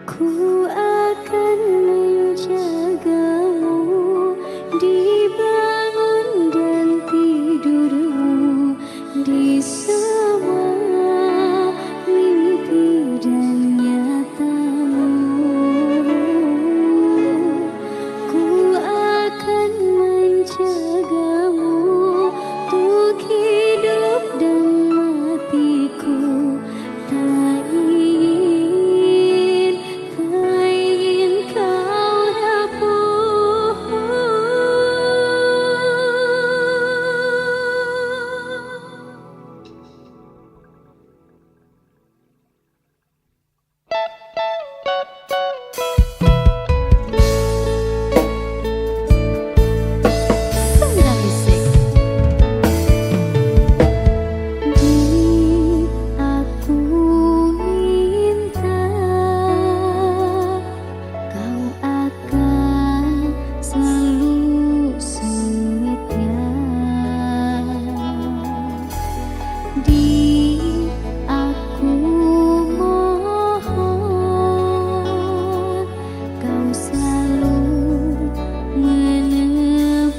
Ku akan menjagamu di bangun dan tidurmu, di semua mimpi dan nyatamu. Ku akan menjagamu untuk hidup dan matiku. Tak ingin kau rapuh. Sangga Musik. Diri aku minta kau akan selalu setia. Di aku mohon kau selalu menemani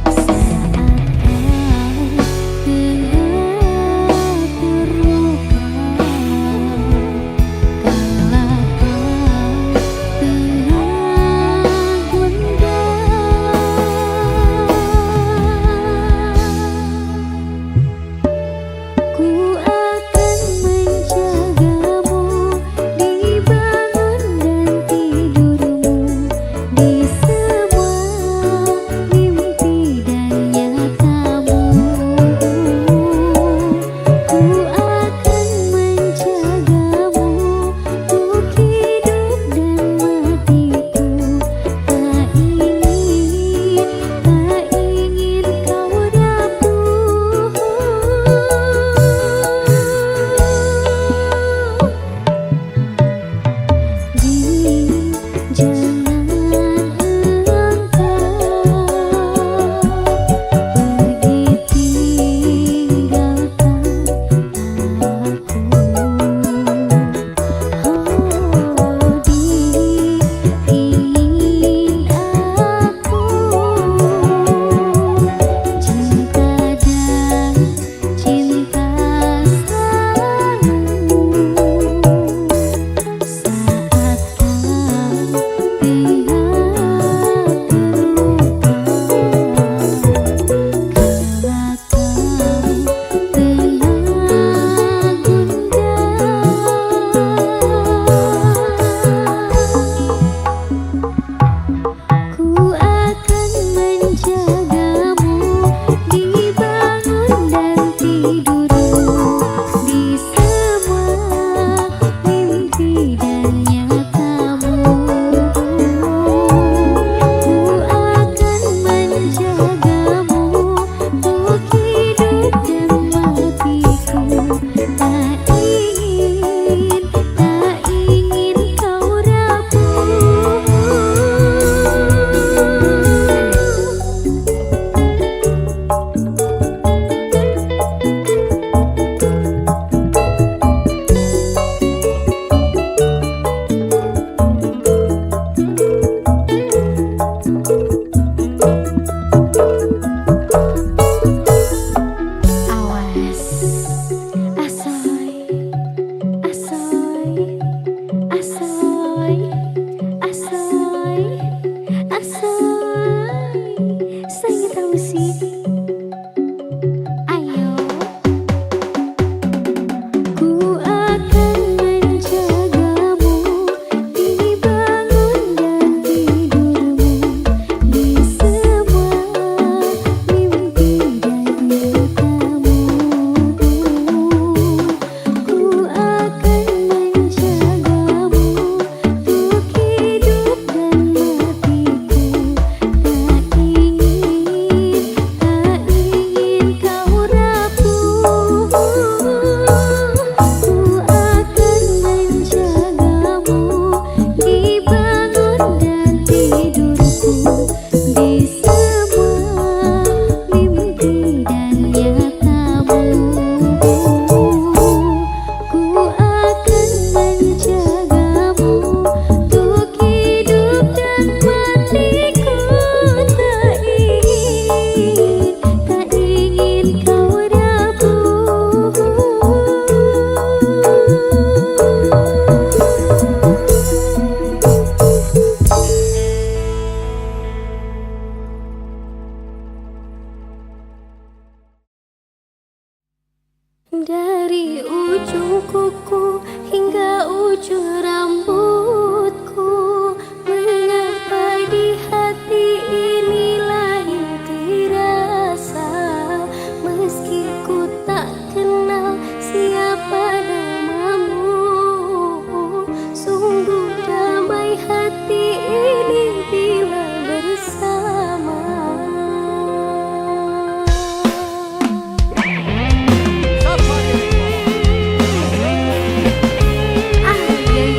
saat kau tengah terluka, kala kau tengah gundah. Ku akan menjagamu di bangun dan tidurmu, di semua mimpi dan nyatamu. Ku akan menjagamu untuk hidup dan matiku. Tak ingin kau rapuh. Jangan engkau pergi tinggalkan aku. Ingin aku cinta dan cinta selalu saat kau tengah terluka, kala kau tengah gundah. Ku akan menjagamu di bangun dan tidurmu, di semua mimpi dan nyatamu. Ku akan menjagamu untuk hidup dan matiku. Tak ingin kau rapuh. Dari ujung kuku hingga ujung rambutku, mengapa di hati ini lain dirasa, meski ku tak kenal siapa namamu. Sungguh damai hati ini bila bersama. Ay, ay,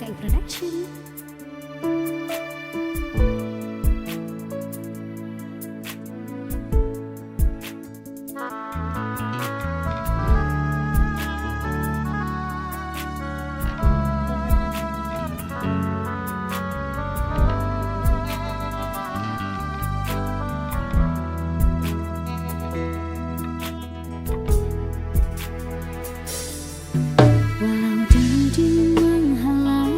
KI Production. Walau janji menghalang,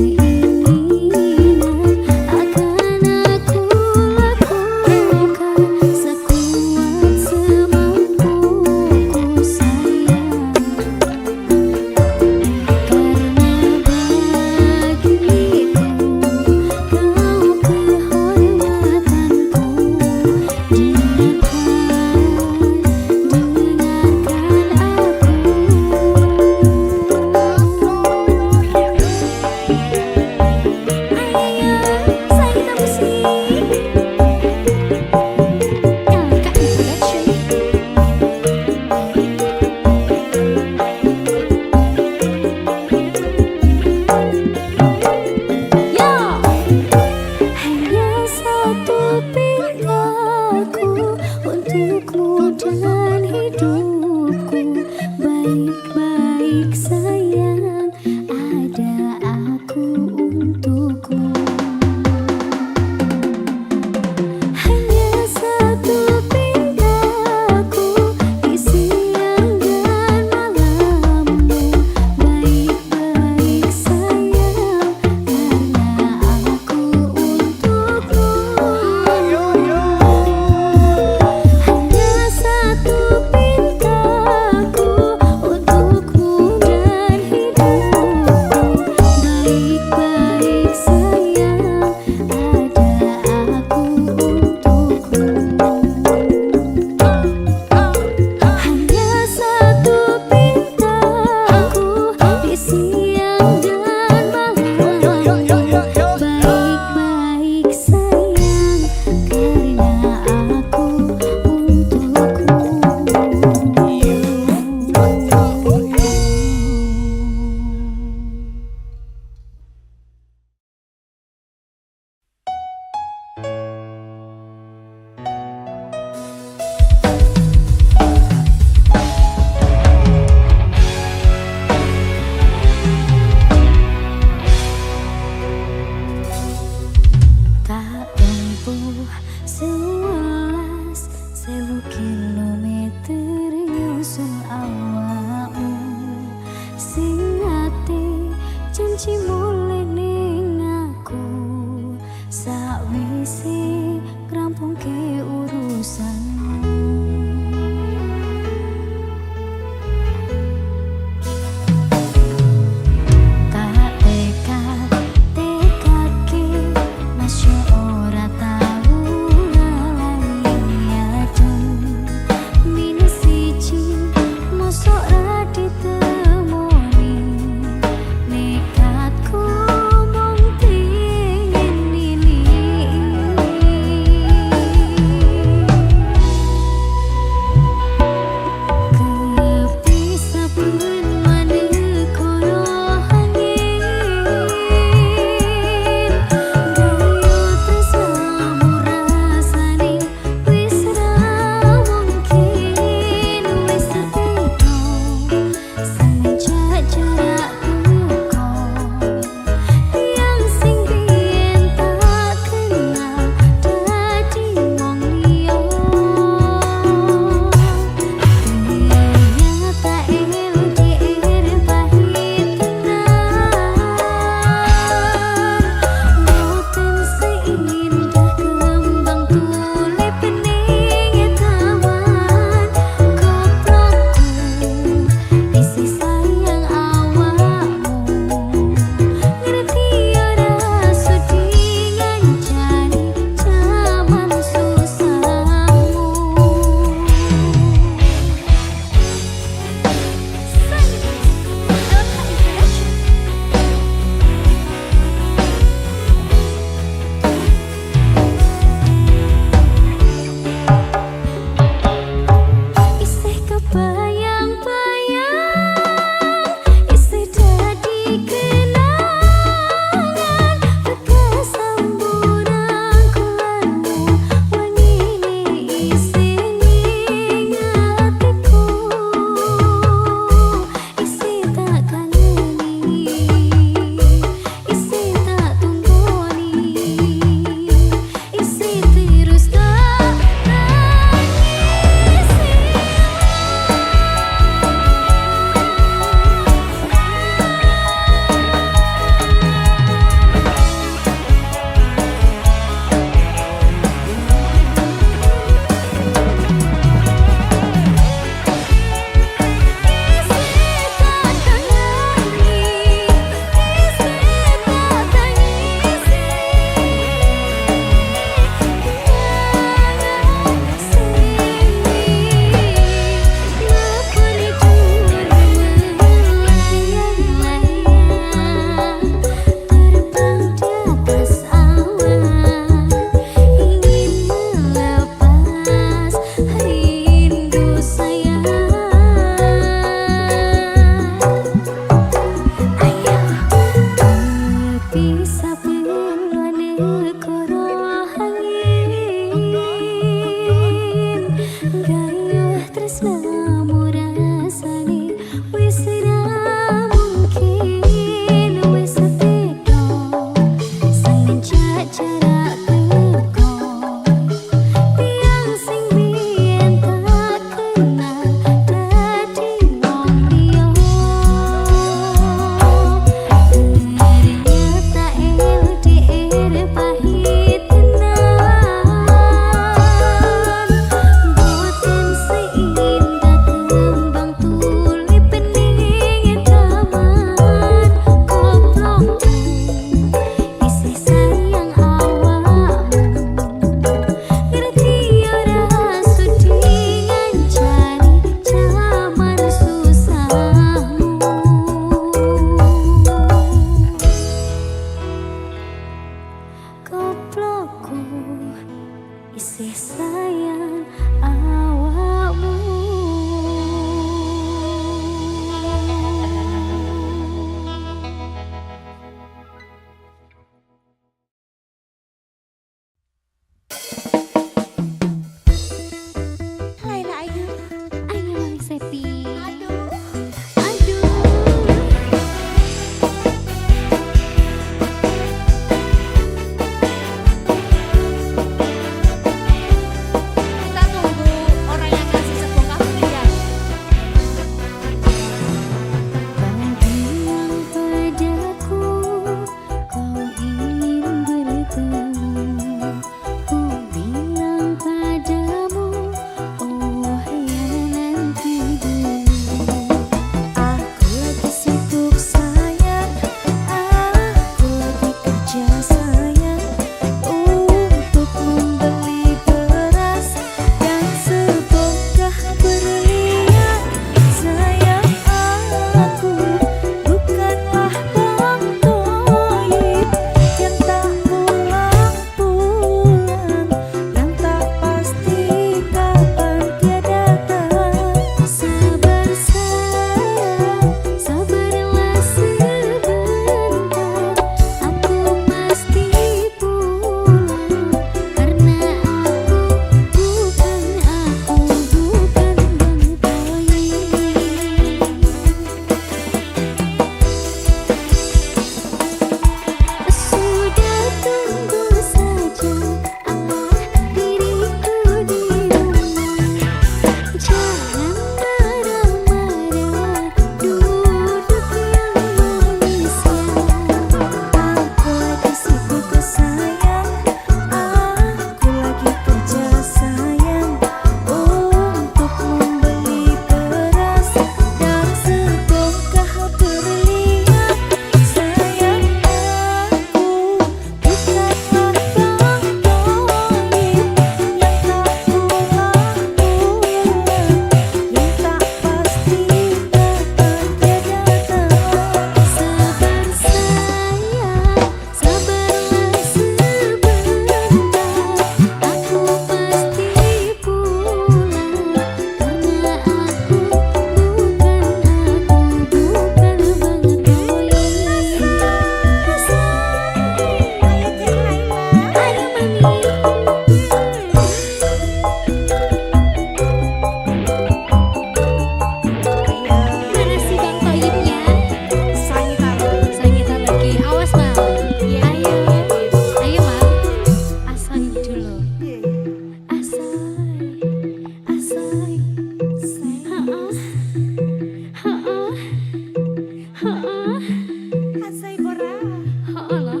Alah.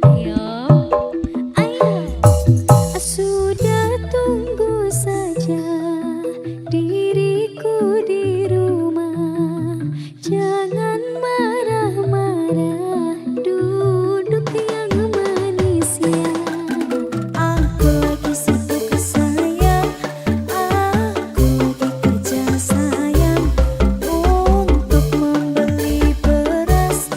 Ayo, ayo. Sudah tunggu saja diriku di rumah. Jangan marah-marah, duduk yang manis ya. Aku lagi sibuk sayang, aku lagi kerja sayang, untuk membeli beras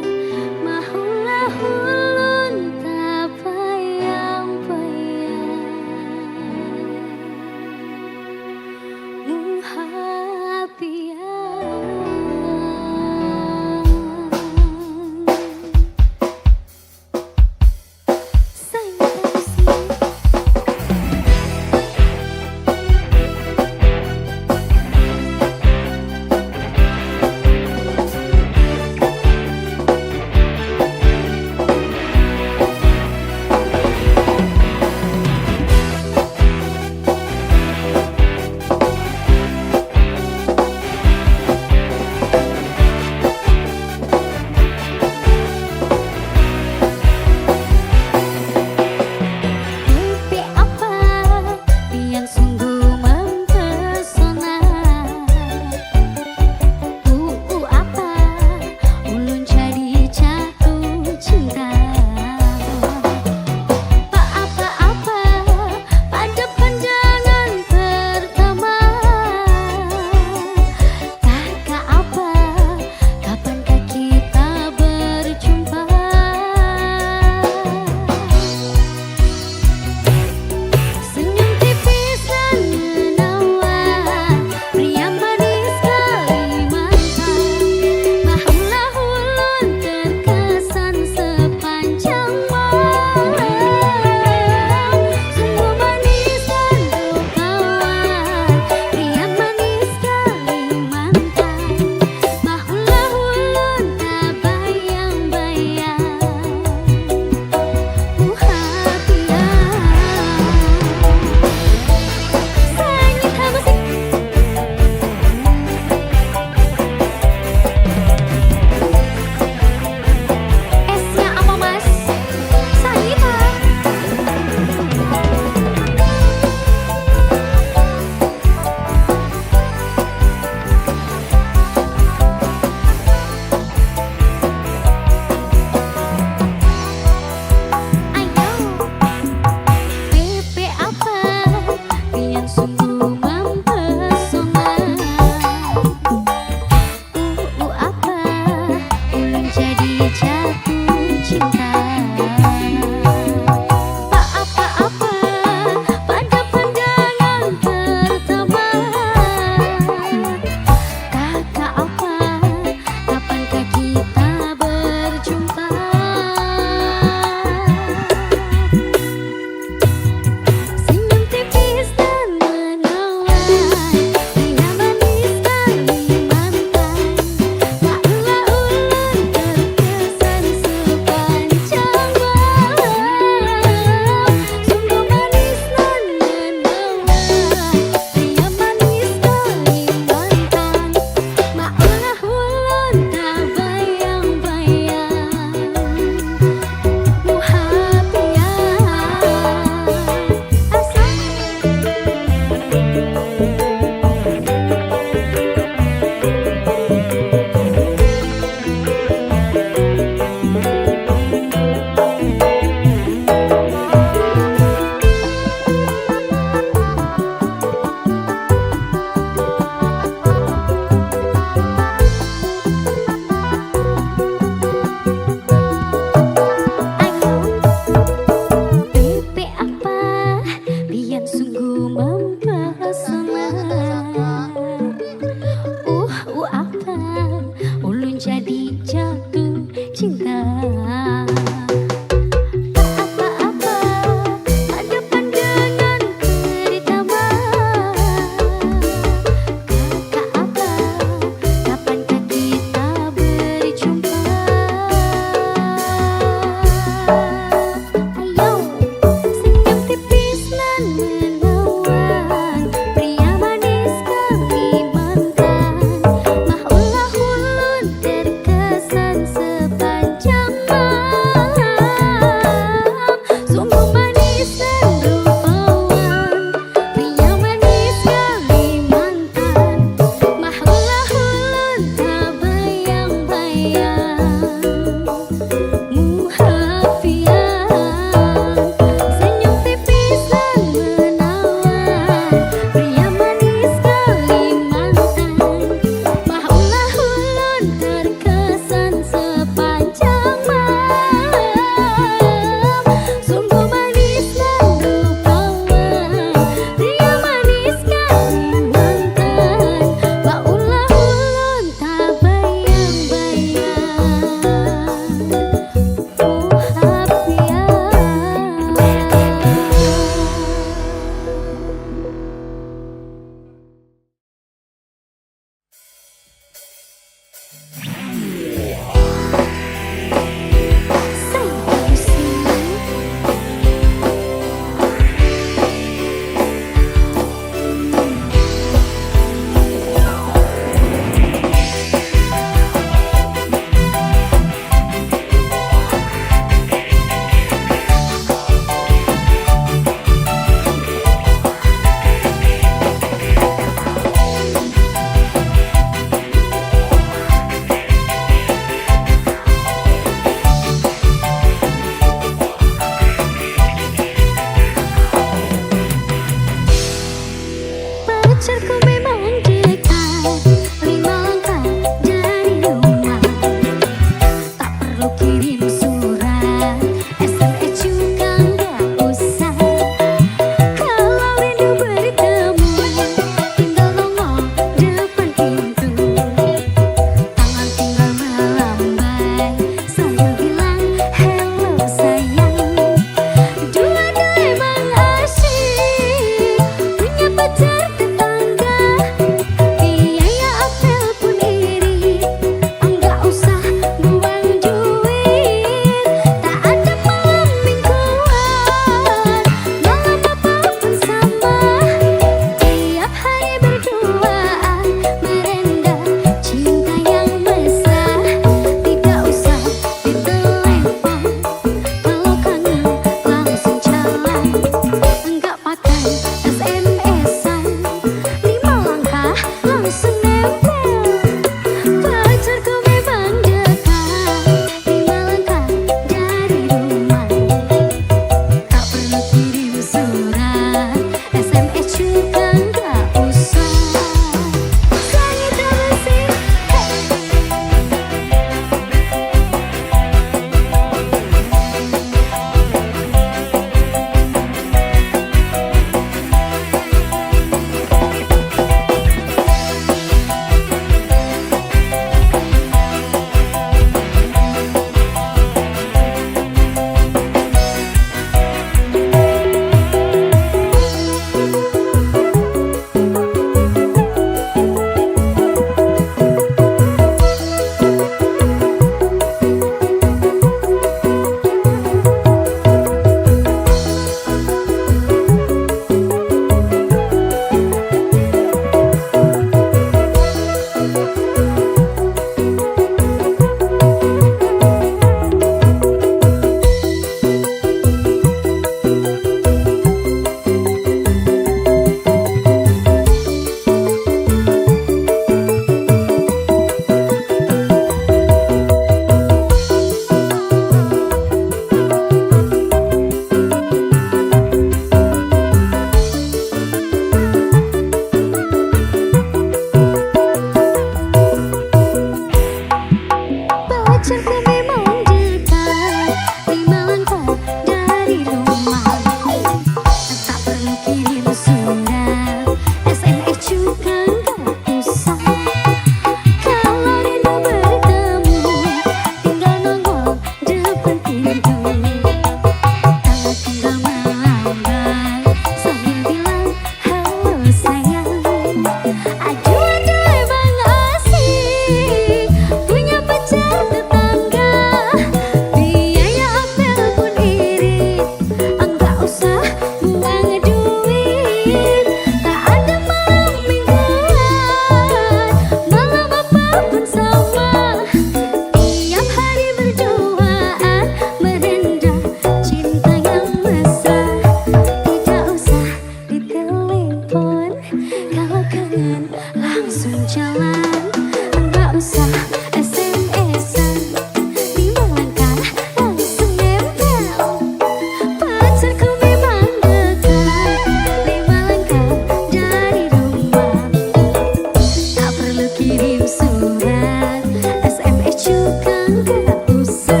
tak usah.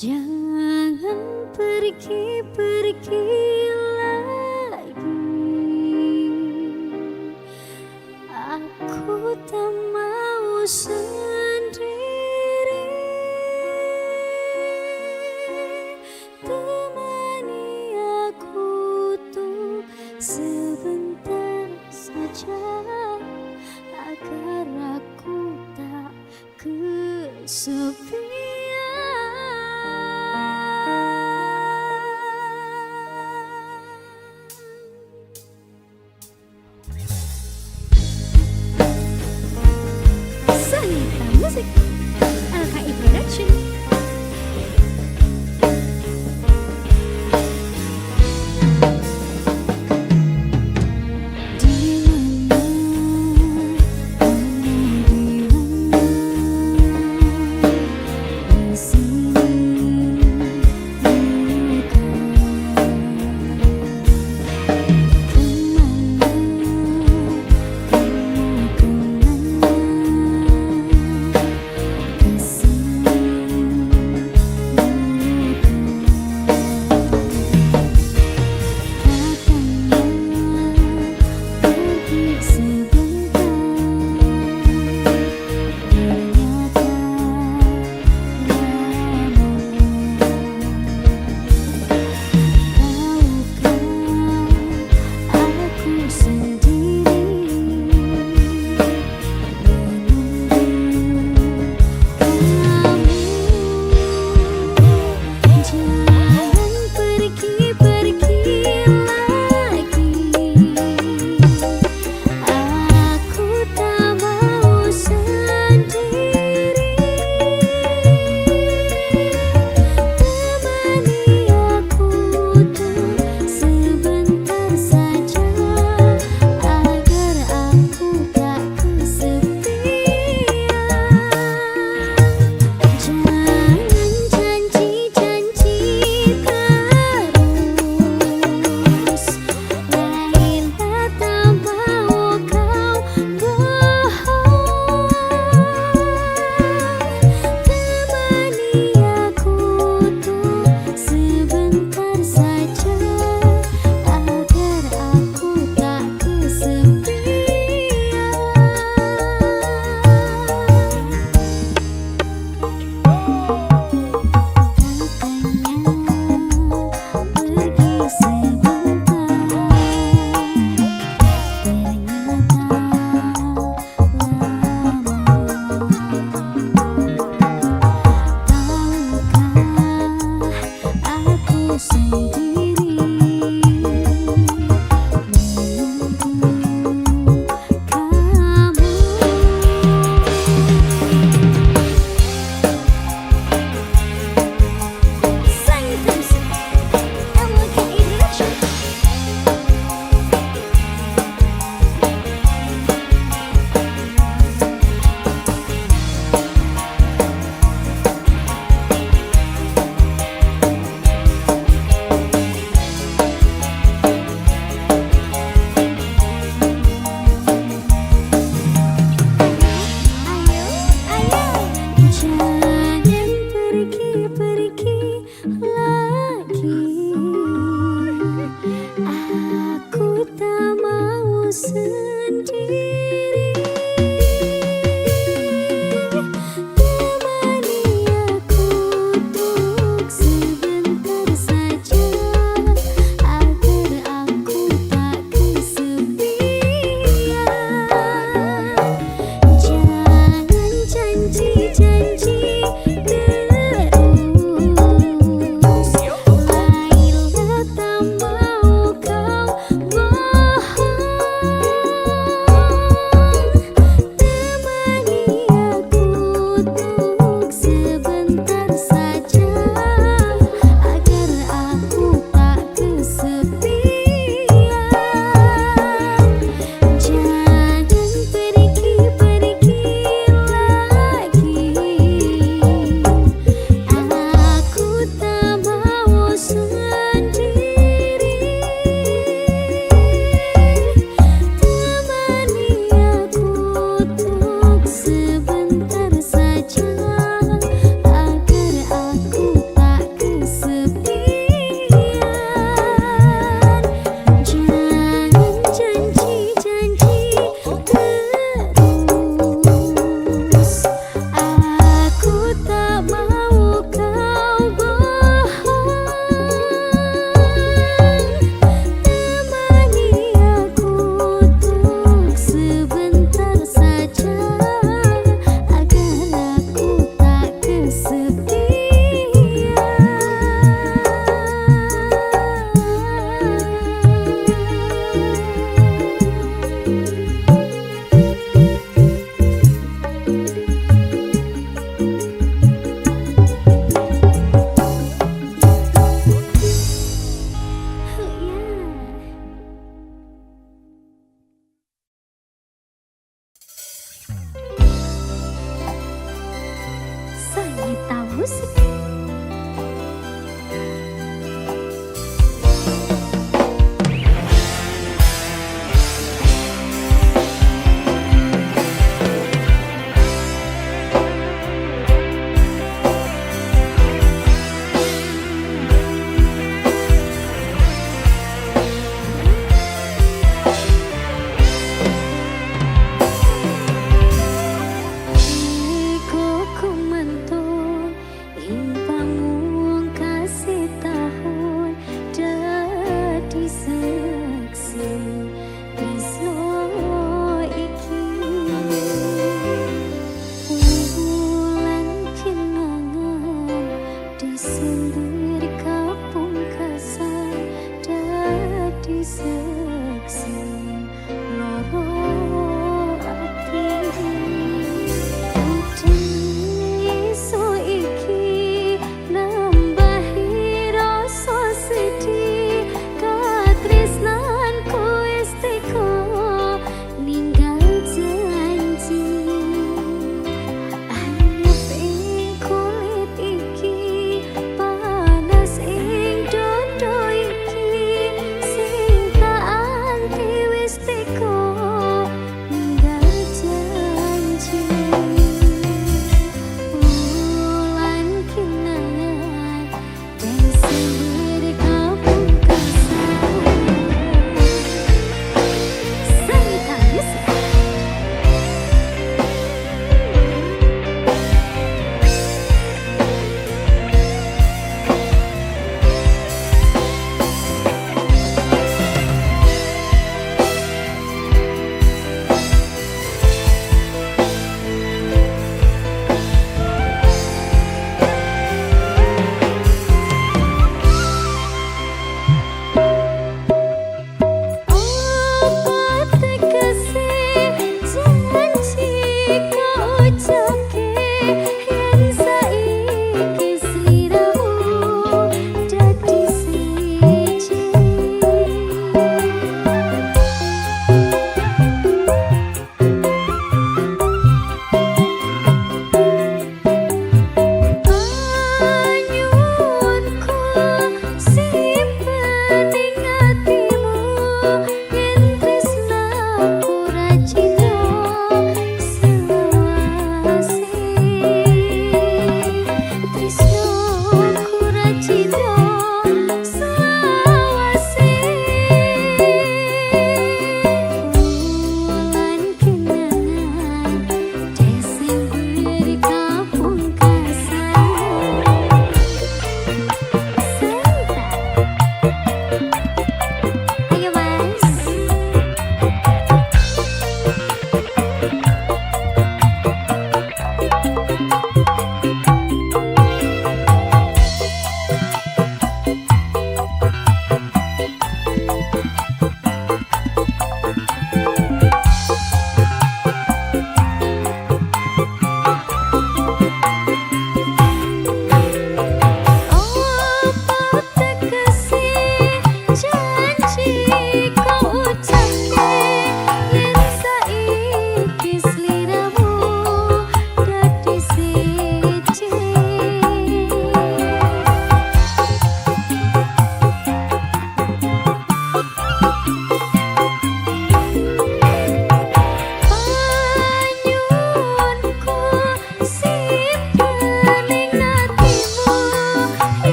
Jangan pergi-pergi lagi. Aku tak mau sendiri. Temani aku tuh sebentar saja, agar aku tak kesepian. Sanita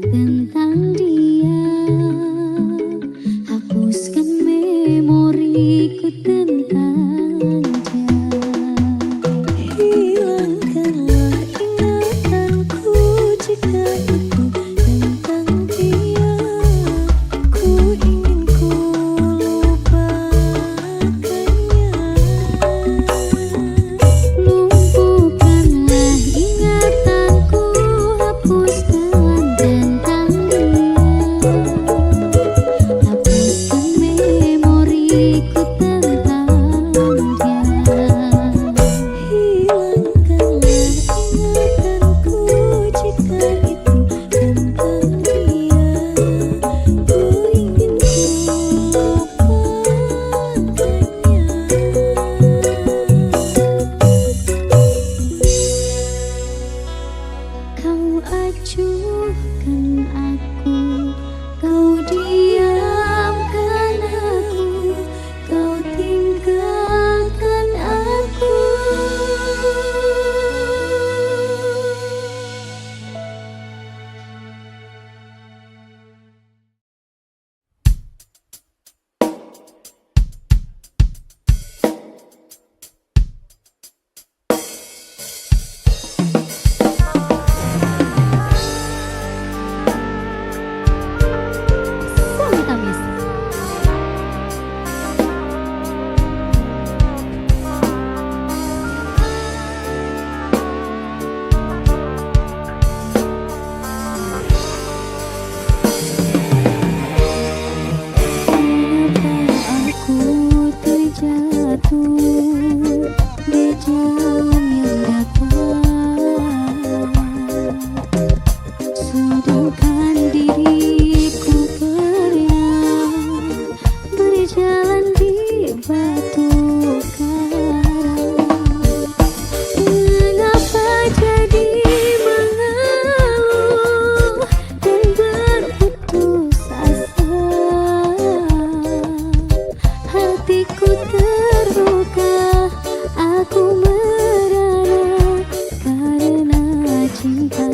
tentang dia. Hapuskan memoriku tentang dia. Hilangkanlah ingatanku jika itu tentang dia. Ku ingin ku lupakannya. Lumpuhkanlah ingatanku, hapuskan tentang dia. Hapuskan memoriku tentang dia. Hilangkanlah ingatanku jika itu tentang dia. Ku ingin ku lupakannya. Kau acuhkan aku, kau diamkan aku, kau tinggalkan aku. Samitamis. Kenapa aku terjatuh di jalan yang datar, sedangkan diriku pernah berjalan di batu karang. Mengapa jadi mengeluh dan berputus asa? Hatiku terluka, aku merana karena cinta.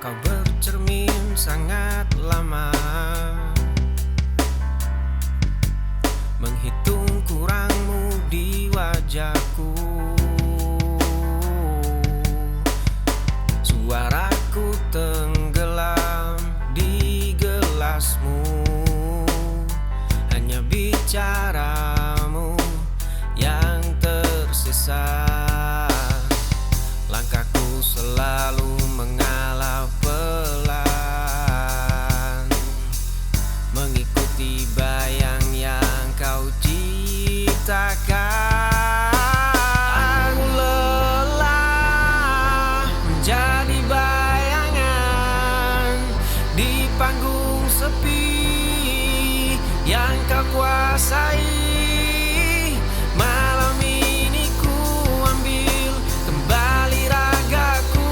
Kau bercermin sangat lama, menghitung kurangmu di wajahku. Suaraku tenggelam di gelasmu, hanya bicaramu yang tersisa. Langkahku selalu mengalah pelan, mengikuti bayang yang kau ciptakan. Aku lelah menjadi bayangan di panggung sepi yang kau kuasai. Malam ini ku ambil kembali ragaku,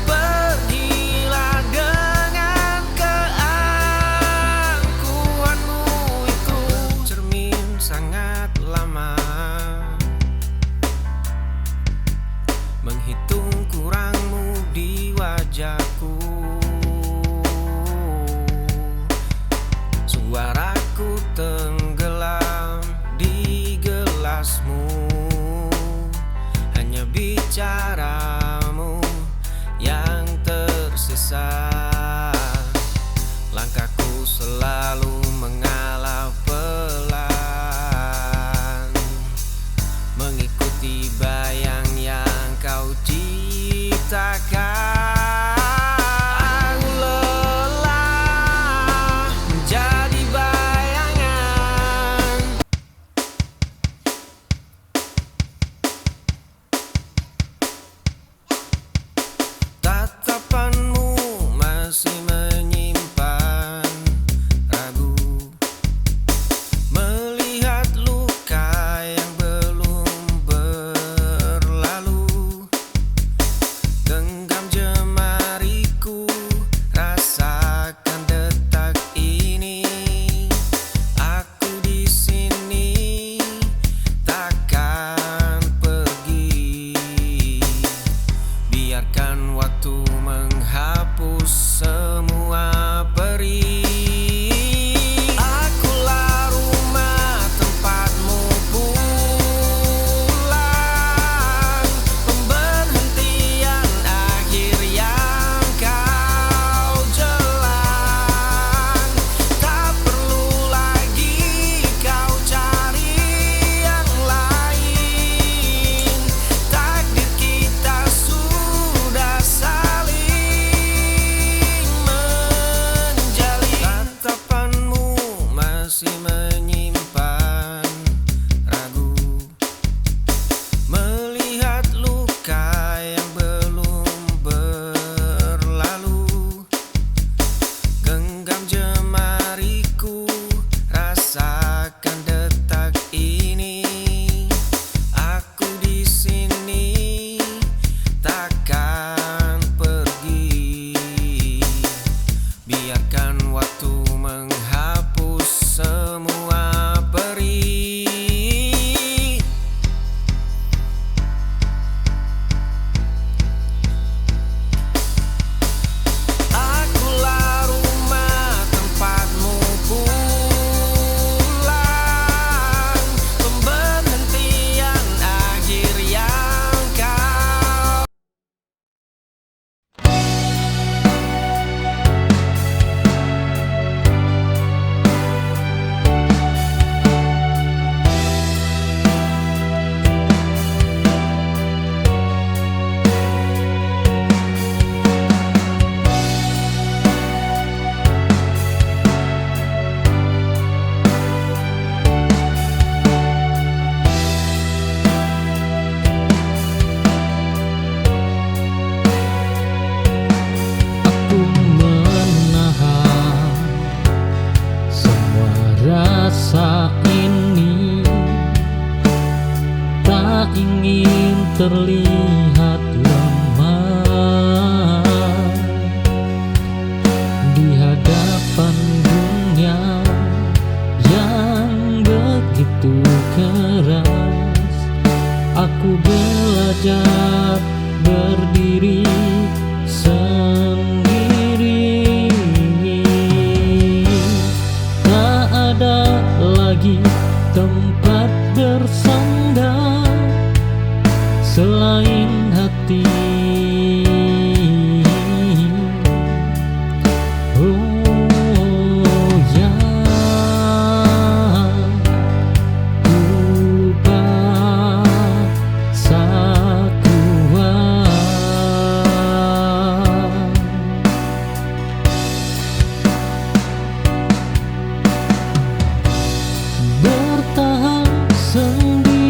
pergilah dengan keangkuhanmu itu. Cermin sangat lama, menghitung kurangmu di wajahku. Suaraku tenggelam di gelasmu, hanya bicaramu yang tersisa. Langkahku selalu mengalah pelan, mengikuti bayang yang kau ciptakan. Aku lelah menjadi bayangan. Tatapanmu masih menyimpan ragu, melihat luka yang belum berlalu. Genggam jemariku, rasakan detak ini. Aku di sini, takkan pergi. Biarkan waktu menghapus semua perih. Akulah rumah tempatmu pulang, pemberhentian akhir yang kau jelang. Tak perlu lagi kau cari yang lain, takdir kita sudah saling menjalin. Tatapanmu masih menyimpan ragu, melihat luka yang belum berlalu. Genggam jemariku, rasakan detak ini. Aku di sini, takkan pergi. Biarkan waktu menghapus semua perih. Akulah rumah tempatmu pulang, pemberhentian akhir yang kau. Aku menahan semua rasa ini, tak ingin terlihat lemah di hadapan dunia yang begitu keras. Aku belajar berdiri bersandar selain hati. Oh ya, ku paksa kuat bertahan sendiri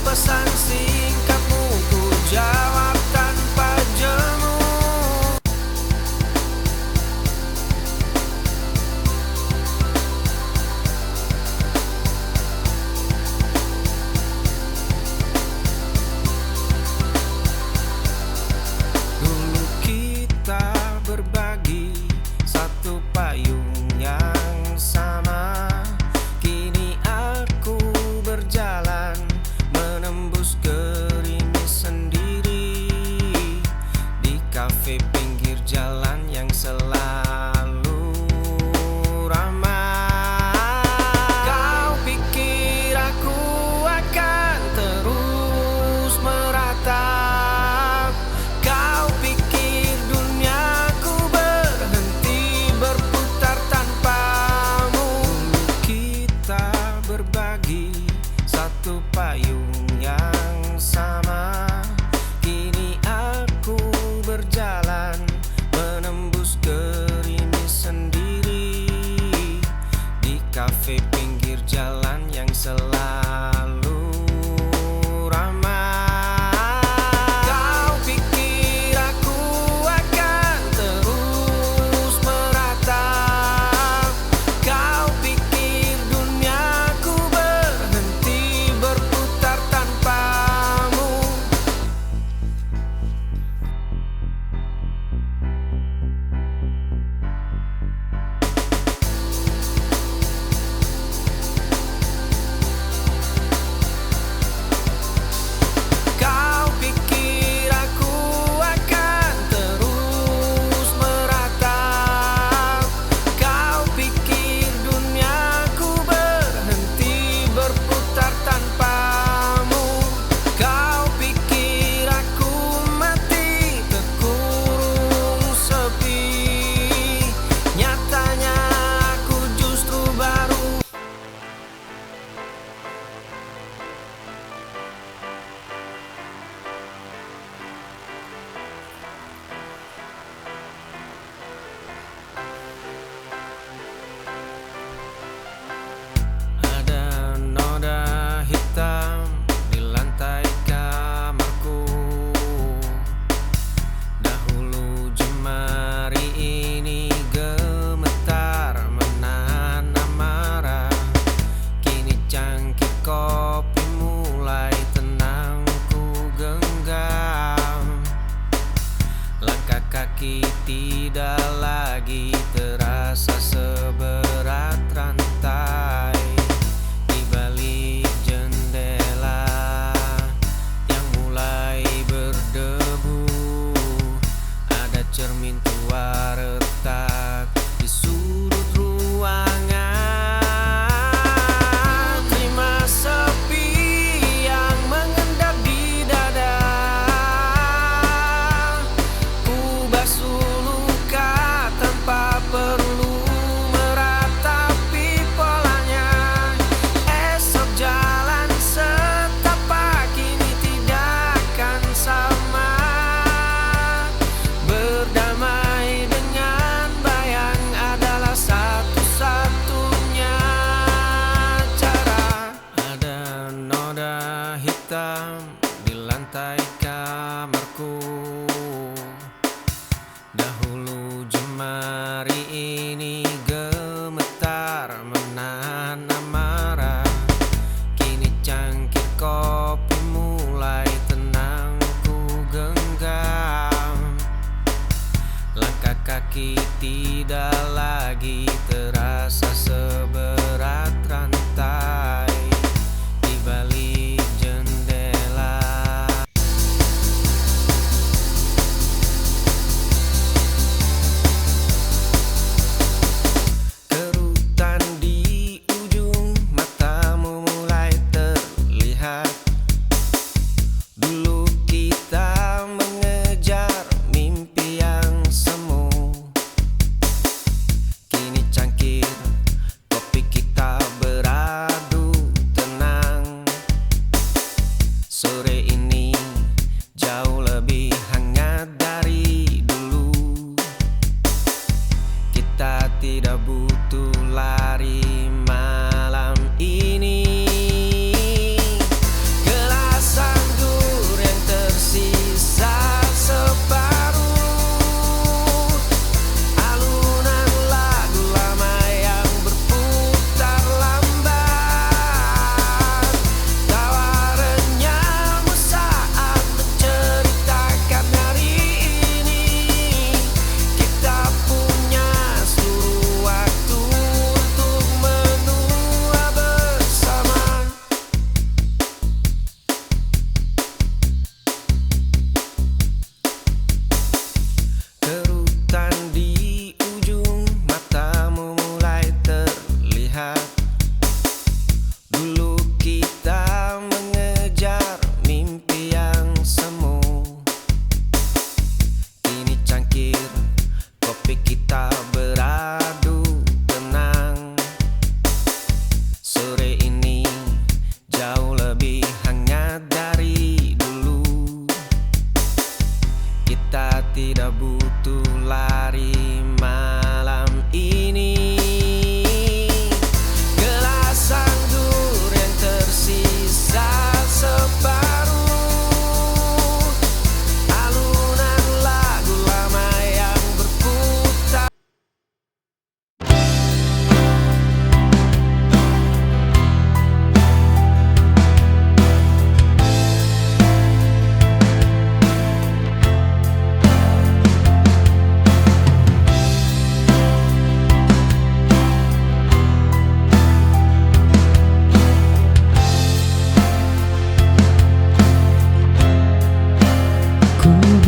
pesan singkatmu ku jawab tanpa jemu. Dulu kita berbagi satu payung yang sama. Kini aku berjalan menembus gerimis sendiri di kafe pinggir jalan yang selalu ramai. Kau pikir aku akan terus meratap? Kau pikir duniaku berhenti berputar tanpamu? Kita berbagi satu payung yang sama. Kini aku berjalan menembus gerimis sendiri di kafe pinggir jalan yang selalu ramai. Kau pikir aku akan terus meratap? Kau pikir duniaku berhenti berputar tanpamu? Kau pikir aku akan terus meratap? Kau pikir duniaku berhenti berputar tanpamu? Kau pikir aku mati terkurung sepi? Nyatanya aku justru baru. Ada noda hitam di lantai kamarku. Dahulu jemari ini gemetar menahan amarah. Kini cangkir kopi mulai tenang ku genggam. Langkah kaki tidak lagi terasa seberat rantai. Di balik jendela yang mulai berdebu, ada cermin tua retak di sudut ruangan. Terima sepi yang mengendap di dada. Ku basuh luka tanpa perlu meratapi polanya. Esok jalan setapak kini tidak akan sama. Berdamai dengan bayang adalah satu-satunya cara. Ada noda hitam di lantai kamarku. Dahulu jemari ini gemetar menahan amarah. Kini cangkir kopi mulai tenang ku genggam. Langkah kaki tidak lagi terasa seberat rantai. Di balik jendela kerutan di ujung matamu mulai terlihat. Dulu kita mengejar mimpi yang semu. Kini cangkir kopi kita beradu tenang. Sore ini jauh lebih hangat dari dulu. Kita tidak butuh lari malam ini. Gelas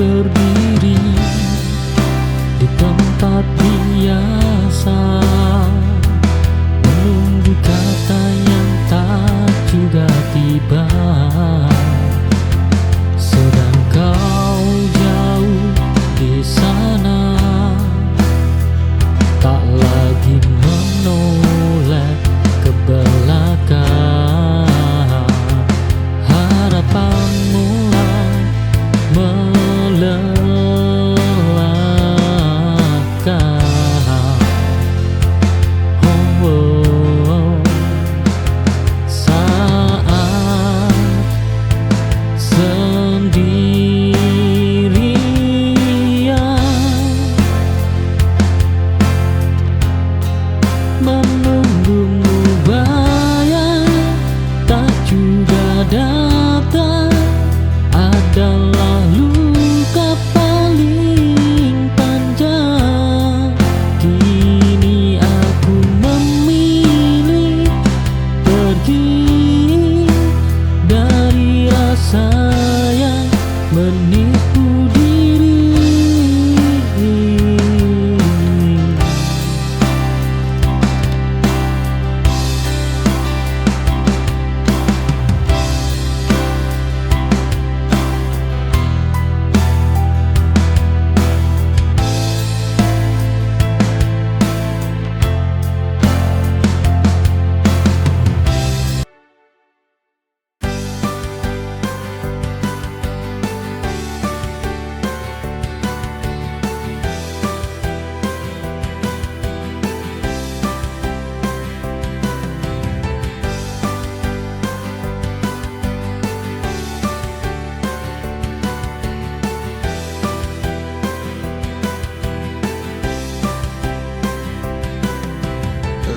berdiri di tempat biasa, menunggu kata yang tak juga tiba. Sedang kau jauh di sana, tak lagi menoleh ke belakang. Harapan mulai melelahkan. Saat sendirian menunggumu, bayang tak juga datang, adalah luka paling panjang. Kini aku memilih pergi dari rasa yang menipu diri.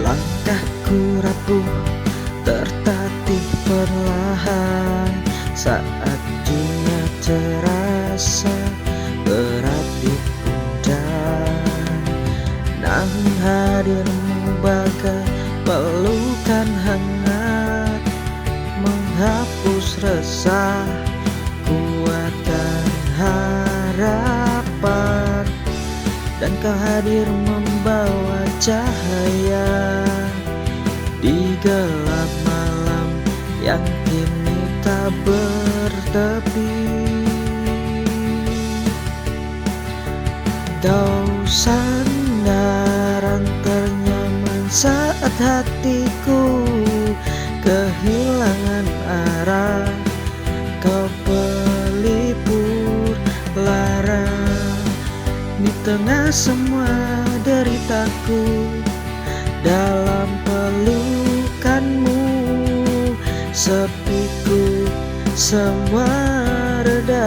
Langkahku rapuh, tertatih perlahan saat dunia terasa berat di pundak. Namun hadirmu bagai pelukan hangat, menghapus resah, kuatkan harapan. Dan kau hadir membawa cahaya di gelap malam yang kini tak bertepi. Kau sandaran ternyaman saat hatiku kehilangan arah. Kau pelipur lara di tengah semua deritaku. Dalam pelukanmu sepiku semua reda.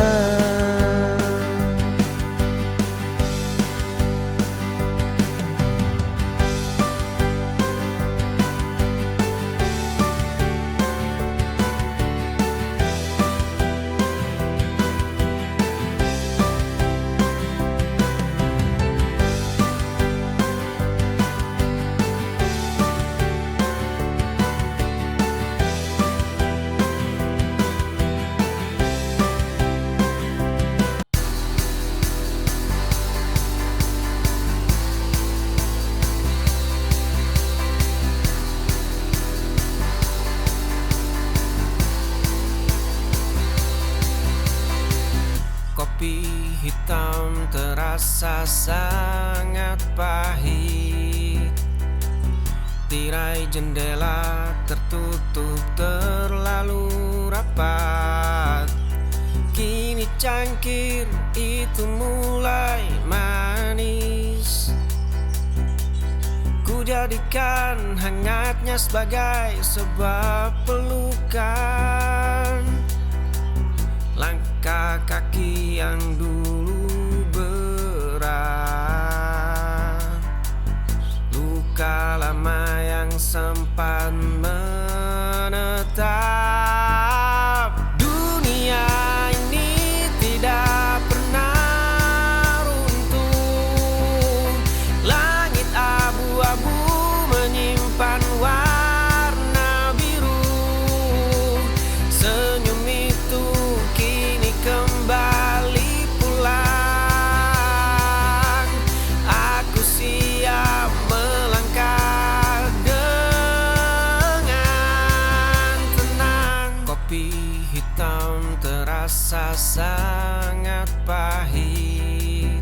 Kopi hitam terasa sangat pahit. Tirai jendela tertutup terlalu rapat. Kini cangkir itu mulai manis. Ku jadikan hangatnya sebagai sebuah pelukan. Langkah kaki yang dulu berat, luka lama yang sempat menetap. Dunia ini tidak pernah runtuh. Langit abu-abu menyimpan warna biru. Senyum itu kini kembali pula terasa sangat pahit.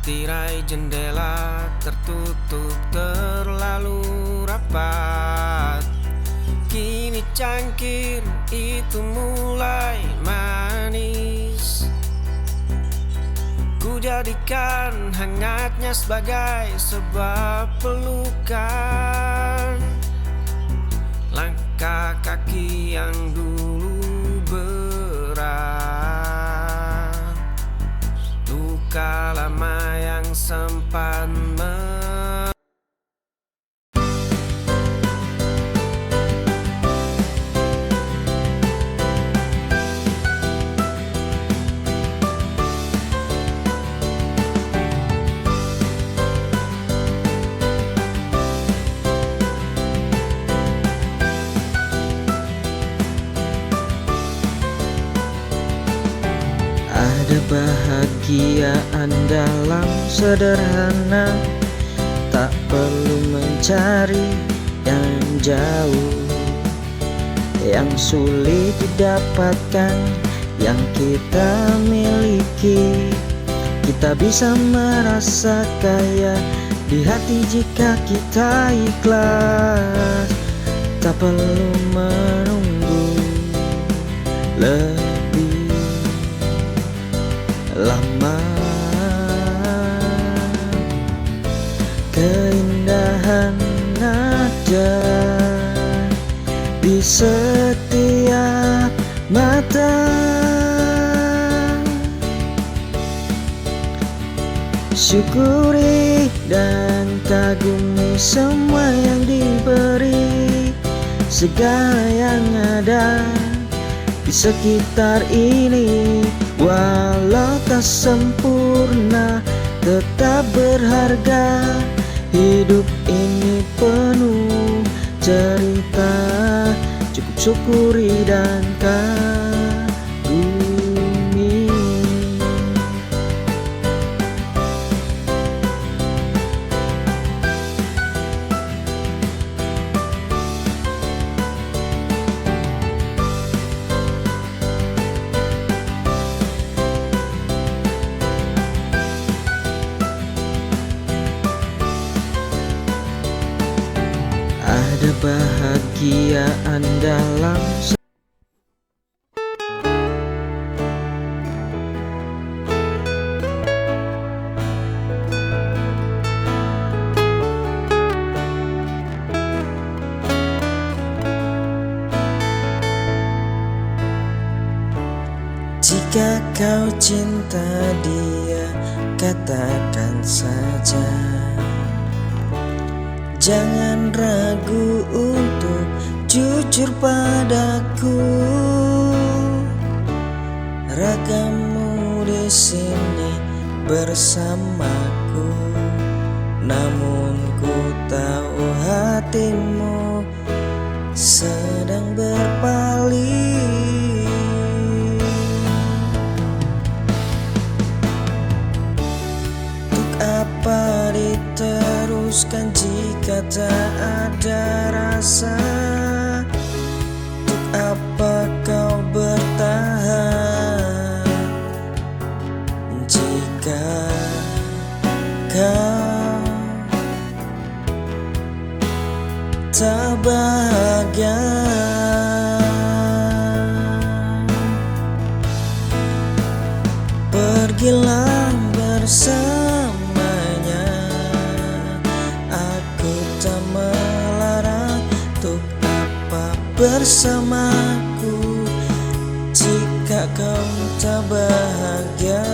Tirai jendela tertutup terlalu rapat. Kini cangkir itu mulai manis. Ku jadikan hangatnya sebagai sebuah pelukan. Langkah kaki yang dulu berat, luka lama yang sempat Ada bahagiaan dalam sederhana, tak perlu mencari yang jauh. Yang sulit didapatkan, yang kita miliki. Kita bisa merasa kaya di hati jika kita ikhlas. Tak perlu menunggu lebih lama. Keindahan ada di setiap mata. Syukuri dan kagumi semua yang diberi, segala yang ada di sekitar ini. Walau tak sempurna, tetap berharga. Hidup ini penuh cerita, cukup syukuri dan kagumi. Ada bahagiaan dalam jika kau cinta dia, katakan saja. Jangan ragu untuk jujur padaku. Ragamu di sini bersamaku, namun ku tahu hatimu sedang berpaling. Untuk apa diteruskan jika tak ada rasa? Untuk apa kau bertahan jika kau tak bahagia? Pergilah bersamanya, aku tak melarang. Untuk apa bersamaku jika kau tak bahagia?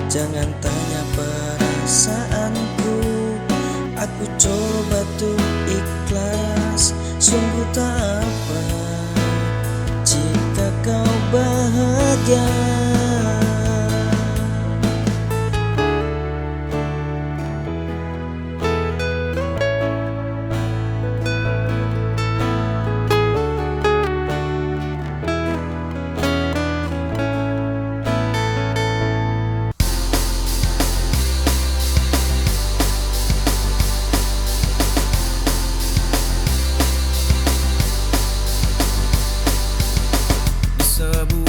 Jangan tanya perasaanku, aku coba tuh ikhlas. Sungguh tak apa jika kau bahagia. sebuah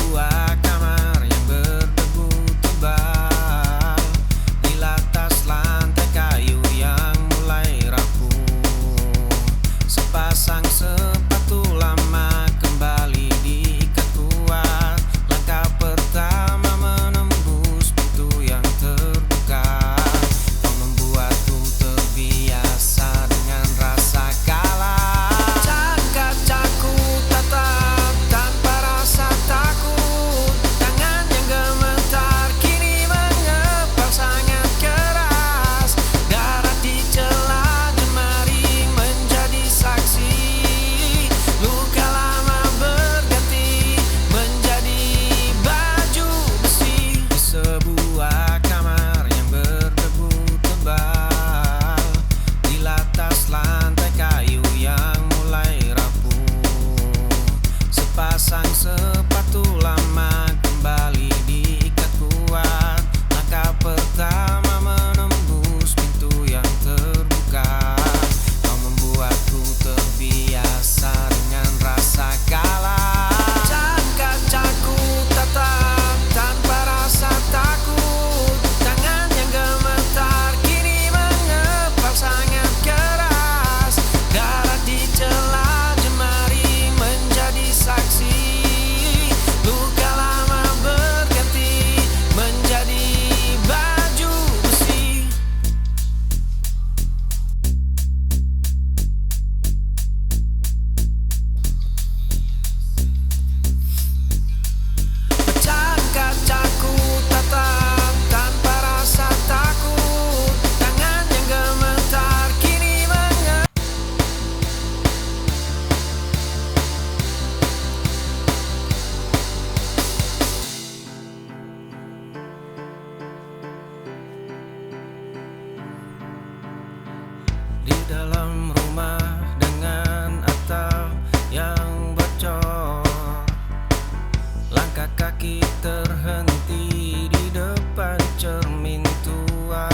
Langkah kaki terhenti di depan cermin tua,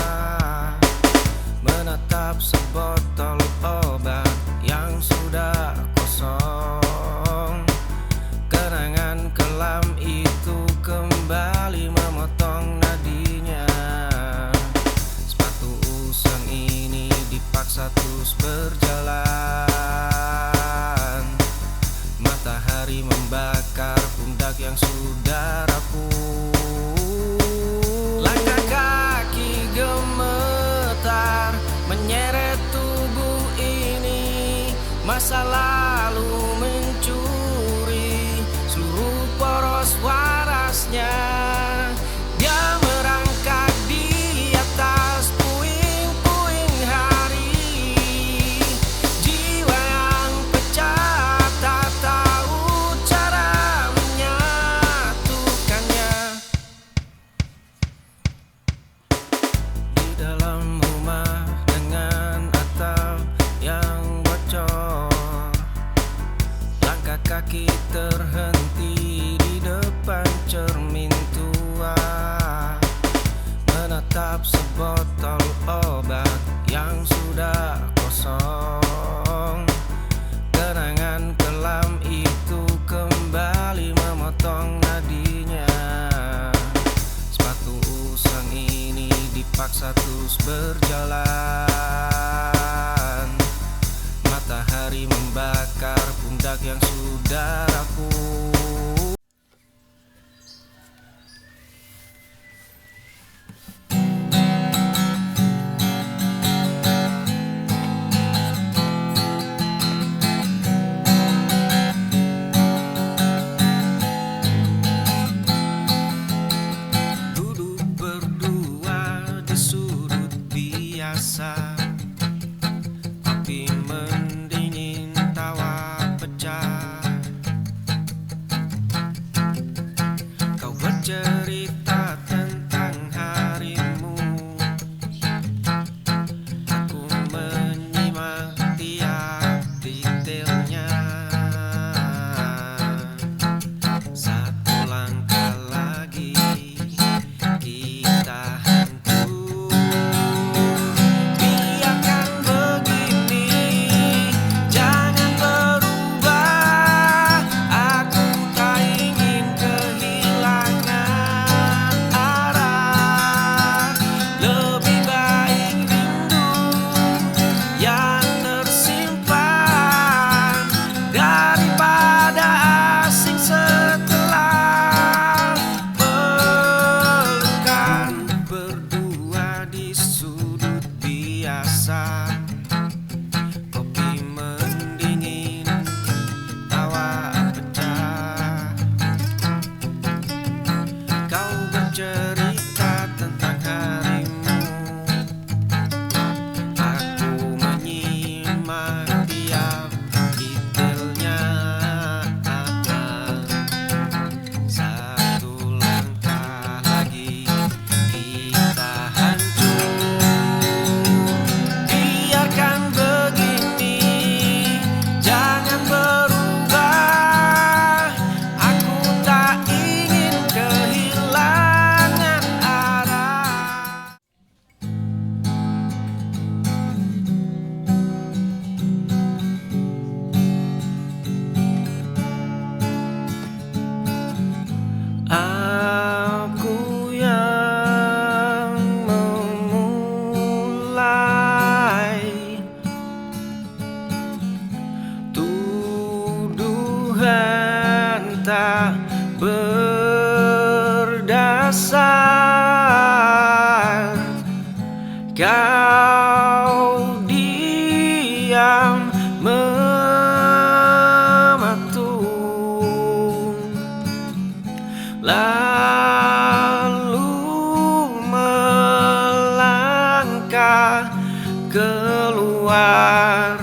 menatap sebotol obat yang sudah kosong. Kenangan kelam itu kembali memotong nadinya. Sepatu usang ini dipaksa terus berjalan. Matahari membakar pundak yang sudah rapuh. Langkah kaki gemetar menyeret tubuh ini. Masa lalu mencuri seluruh poros warasnya. Dia merangkak di atas puing-puing hari. Jiwa yang pecah tak tahu cara menyatukannya. Di dalam rumah dengan atap yang bocor, langkah kaki terhenti di depan cermin tua, menatap sebotol obat yang sudah kosong. Kenangan kelam itu kembali memotong nadinya. Sepatu usang ini dipaksa terus berjalan. Matahari membakar pundak yang sudah rapuh. Duduk berdua di sudut biasa, kopi mendingin, tawa pecah. Kau bercerita tentang harimu, aku menyimak tiap detailnya. Satu langkah lagi kita hancur. Biarkan begini, jangan berubah. Aku tak ingin kehilangan arah. Lebih baik rindu yang tersimpan daripada asing setelah pelukan. Berdua di sudut biasa, kopi mendingin, tawa pecah. Kau bercerita tentang harimu, aku menyimak tiap detailnya. Satu langkah lagi kita hancur. Biarkan begini, jangan berubah. Aku tak ingin kehilangan arah. Aku yang memulai tuduhan tak berdasar. Kau diam mematung, lalu melangkah keluar.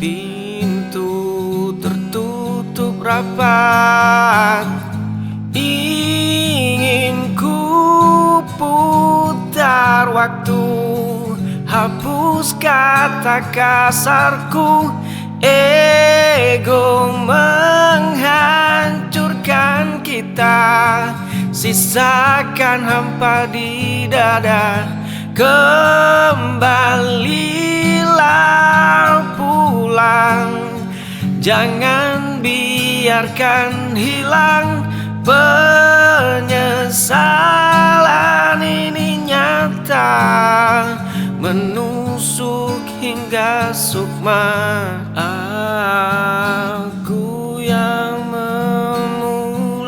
Pintu tertutup rapat. Ingin ku putar waktu, hapus kata kasarku. Ego menghancurkan kita. kita, sisakan hampa di dada. Kembalilah pulang, jangan biarkan hilang. Penyesalan ini nyata, menusuk hingga sukma. Aku yang memulai,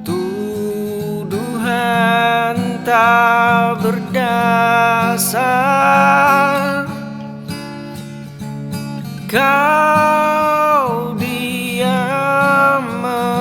tuduhan tak berdasar. Kau diam mematung.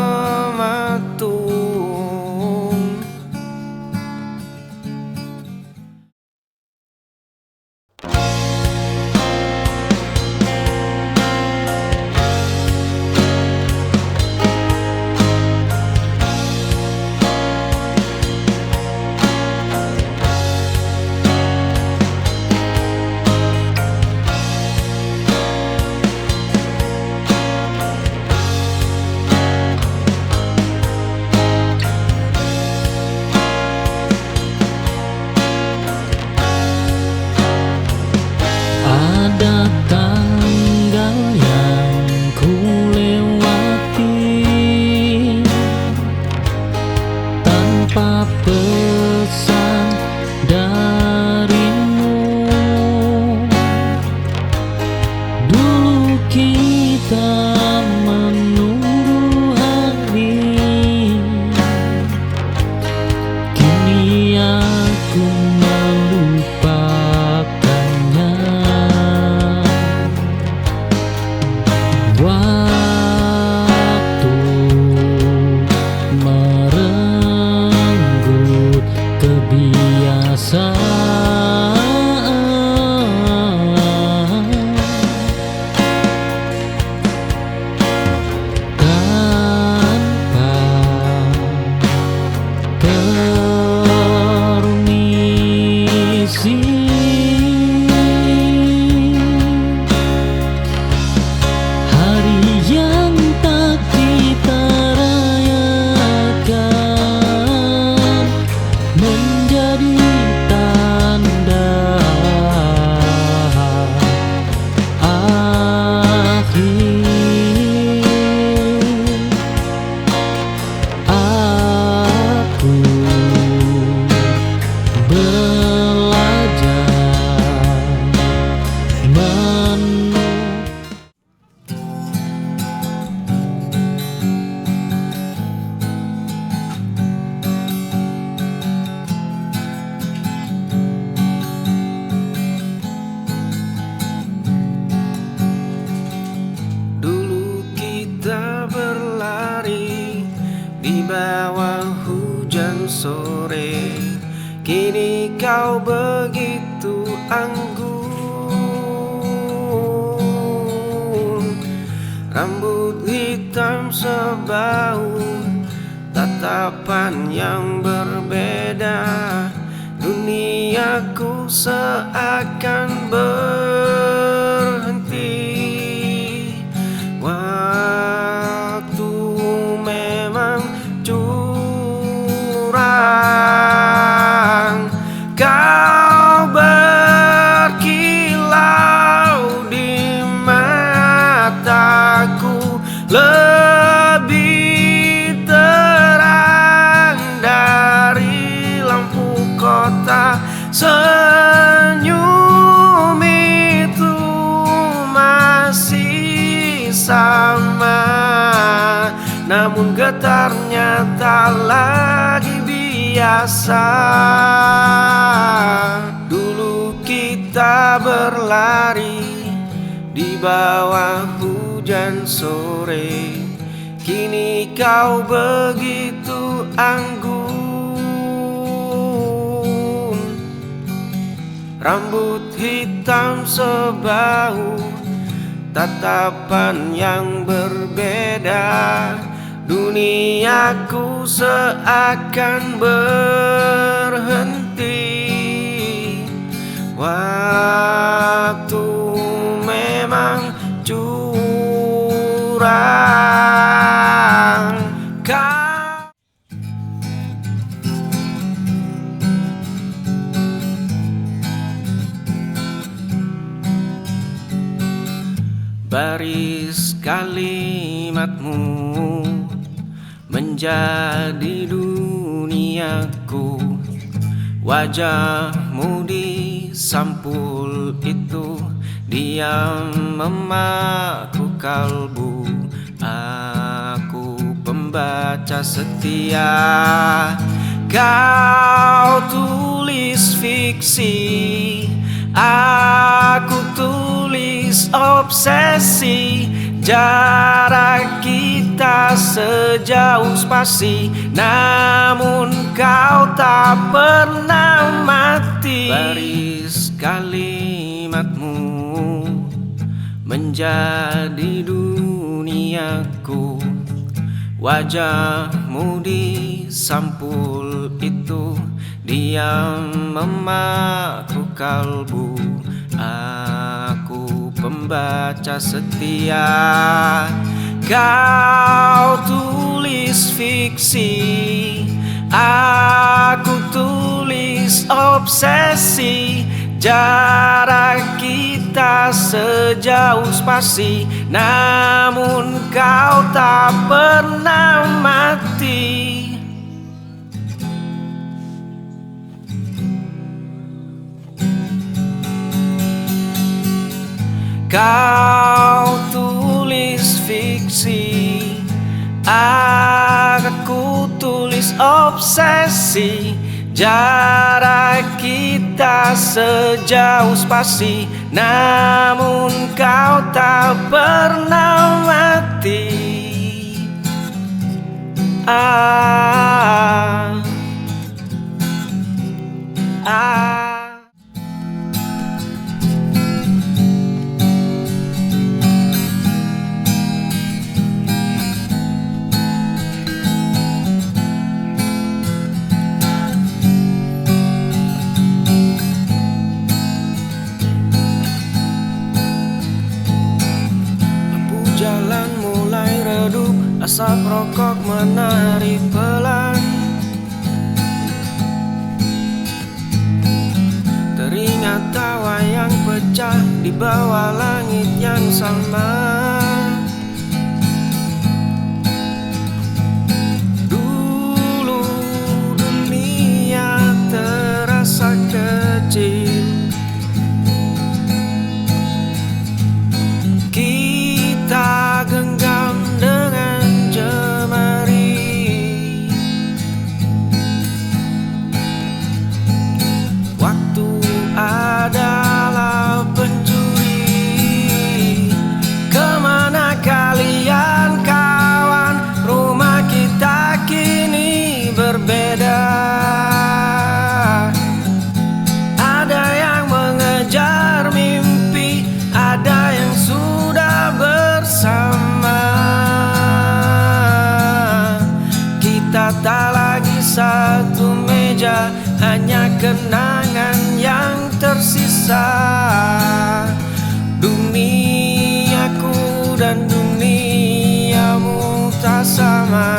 Ada tanggal yang ku lewati tanpa pesan darimu. Dulu kita menunggu hari, kini aku melupakannya. Waktu merenggut kebiasaan, tanpa permisi. Hari yang tak kita rayakan menjadi tanda akhir. Aku belajar Dulu kita berlari di bawah hujan sore, kini kau begitu anggun. Rambut hitam sebau, tatapan yang berbeda. Duniaku seakan berhenti. Waktu memang curang, kau berkilau di mataku, lebih terang dari lampu kota. Senyum itu masih sama, namun getarnya tak lagi biasa. Dulu kita berlari di bawah hujan sore, kini kau begitu anggun. Rambut hitam sebau, tatapan yang berbeda. Duniaku seakan berhenti. Waktu memang curang. kurang. Baris kalimatmu menjadi duniaku, wajahmu di sampul itu diam memaku kalbu. Aku pembaca setia, kau tulis fiksi, aku tulis obsesi. Jarak kita sejauh spasi, namun kau tak pernah mati. Baris kalimatmu menjadi duniaku, wajahmu di sampul itu diam memaku kalbu. Aku pembaca setia, kau tulis fiksi, aku tulis obsesi. Jarak kita sejauh spasi, namun kau tak pernah mati. Kau tulis fiksi, aku tulis obsesi. Jarak kita sejauh spasi, namun kau tak pernah mati. Jalan mulai redup, asap rokok menari pelan. Teringat tawa yang pecah di bawah langit yang sama. Dulu dunia terasa kecil, kita genggam dengan jemari. Waktu adalah pencuri. Kemana kalian kawan? Rumah kita kini berbeda. Ada yang mengejar mimpi, ada yang sudah bersama. Kita tak lagi satu meja, hanya kenangan yang tersisa. Duniaku dan duniamu tak sama.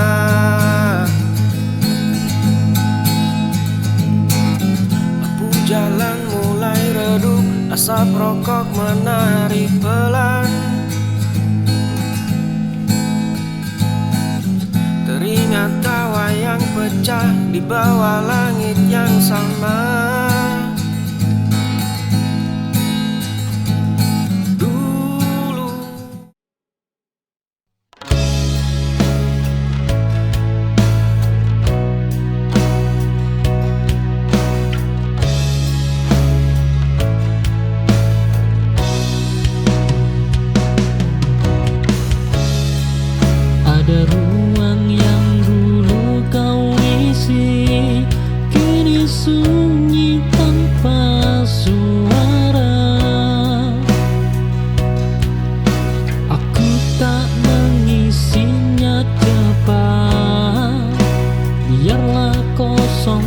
Lampu jalan mulai redup, asap rokok menari pelan. Teringat tawa yang pecah di bawah langit yang sama. Ada ruang yang dulu kau isi, kini sunyi tanpa suara. Aku tak mengisinya cepat, biarlah kosong